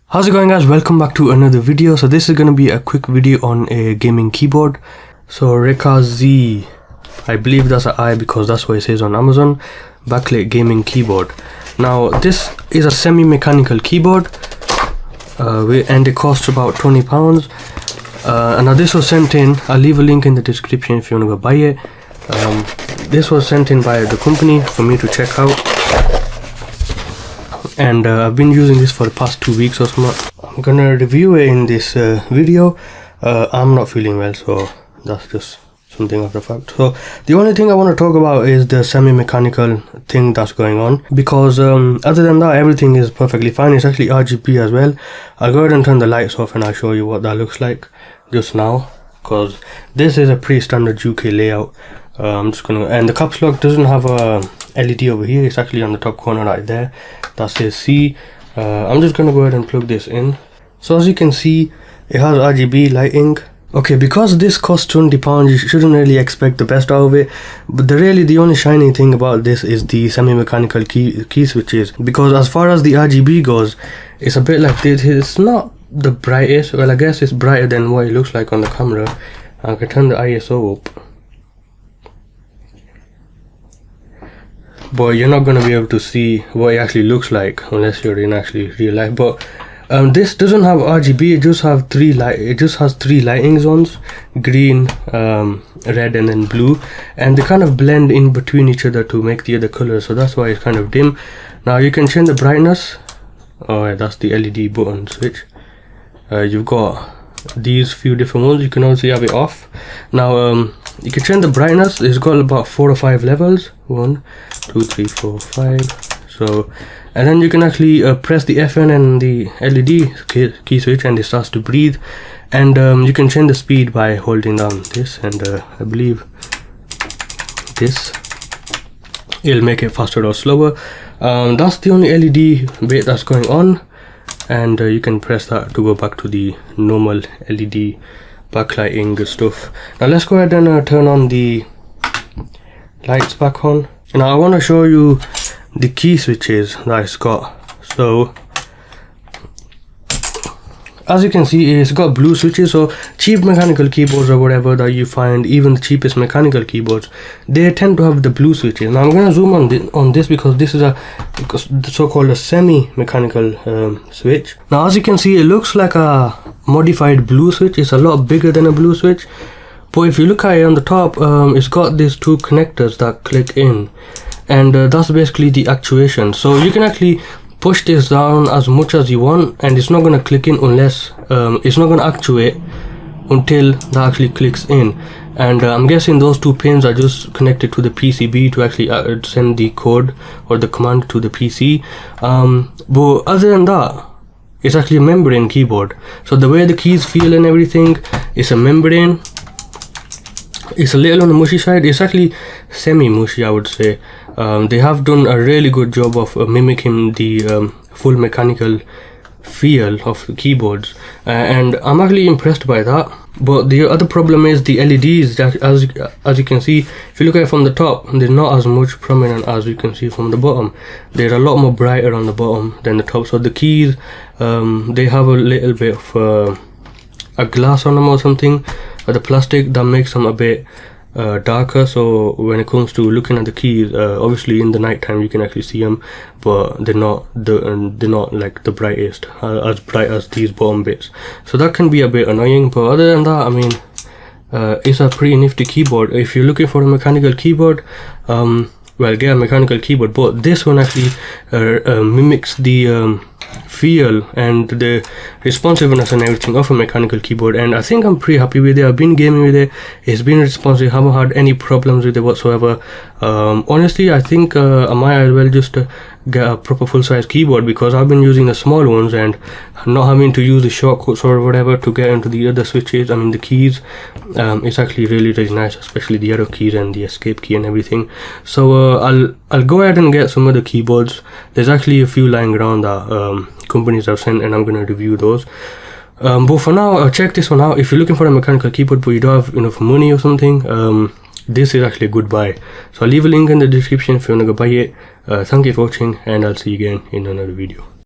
How's it going, guys? Welcome back to another video. So this is going to be a quick video on a gaming keyboard. So Reka Z, I believe that's an I because that's what it says on Amazon. Backlit gaming keyboard. Now this is a semi-mechanical keyboard and it costs about £20. And now this was sent in, I'll leave a link in the description if you want to go buy it. This was sent in by the company for me to check out, and I've been using this for the past 2 weeks or something. I'm gonna review it in this video. I'm not feeling well, so that's just something of the fact. So the only thing I want to talk about is the semi-mechanical thing that's going on, because other than that everything is perfectly fine. It's actually RGB as well. I'll go ahead and turn the lights off and I'll show you what that looks like just now, because this is a pretty standard UK layout. I'm just gonna, and the caps lock doesn't have a LED over here, it's actually on the top corner right there that says C. I'm just gonna go ahead and plug this in. So as you can see, it has RGB lighting. Okay, because this costs £20, you shouldn't really expect the best out of it, but the only shiny thing about this is the semi-mechanical key switches, because as far as the RGB goes, it's a bit like this. It's not the brightest. Well, I guess it's brighter than what it looks like on the camera. I can turn the ISO up, but you're not going to be able to see what it actually looks like unless you're in actually real life. But this doesn't have RGB. It just has three lighting zones: green, red, and then blue, and they kind of blend in between each other to make the other colors, so that's why it's kind of dim. Now you can change the brightness. Oh, that's the LED button switch. You've got these few different ones. You can also have it off. Now you can change the brightness. It's got about 4 or 5 levels. 1, 2, 3, 4, 5. So, and then you can actually press the FN and the LED key switch, and it starts to breathe. And you can change the speed by holding down this, and I believe this. It'll make it faster or slower. That's the only LED bit that's going on, and you can press that to go back to the normal LED backlighting stuff. Now let's go ahead and turn on the lights back on. Now I want to show you the key switches that it's got. So as you can see, it's got blue switches. So cheap mechanical keyboards or whatever that you find, even the cheapest mechanical keyboards, they tend to have the blue switches. Now I'm going to zoom on this because this is a so-called a semi-mechanical switch. Now as you can see, it looks like a modified blue switch. It's a lot bigger than a blue switch, but if you look at it on the top, it's got these 2 connectors that click in, and that's basically the actuation. So you can actually push this down as much as you want, and it's not going to click in unless it's not going to actuate until that actually clicks in. And I'm guessing those 2 pins are just connected to the PCB to actually send the code or the command to the PC. But other than that, it's actually a membrane keyboard. So the way the keys feel and everything, it's a membrane. It's a little on the mushy side. It's actually semi-mushy, I would say. They have done a really good job of mimicking the full mechanical feel of the keyboards, and I'm actually impressed by that. But the other problem is the LEDs. That as you can see, if you look at it from the top, they're not as much prominent as you can see from the bottom. They're a lot more brighter on the bottom than the top. So the keys, they have a little bit of a glass on them or something, or the plastic that makes them a bit darker. So when it comes to looking at the keys, obviously in the night time you can actually see them, but they're not like the brightest, as bright as these bottom bits. So that can be a bit annoying. But other than that, I mean, it's a pretty nifty keyboard. If you're looking for a mechanical keyboard, well, get a mechanical keyboard, but this one actually mimics the feel and the responsiveness and everything of a mechanical keyboard, and I think I'm pretty happy with it. I've been gaming with it, it's been responsive, haven't had any problems with it whatsoever. Honestly, I think I might as well just get a proper full-size keyboard, because I've been using the small ones and not having to use the shortcuts or whatever to get into the other switches, I mean the keys. It's actually really nice, especially the arrow keys and the escape key and everything. So I'll go ahead and get some other keyboards. There's actually a few lying around that companies have sent, and I'm going to review those. But for now, check this one out. If you're looking for a mechanical keyboard but you don't have enough money or something, this is actually a good buy. So I'll leave a link in the description if you want to go buy it. Thank you for watching, and I'll see you again in another video.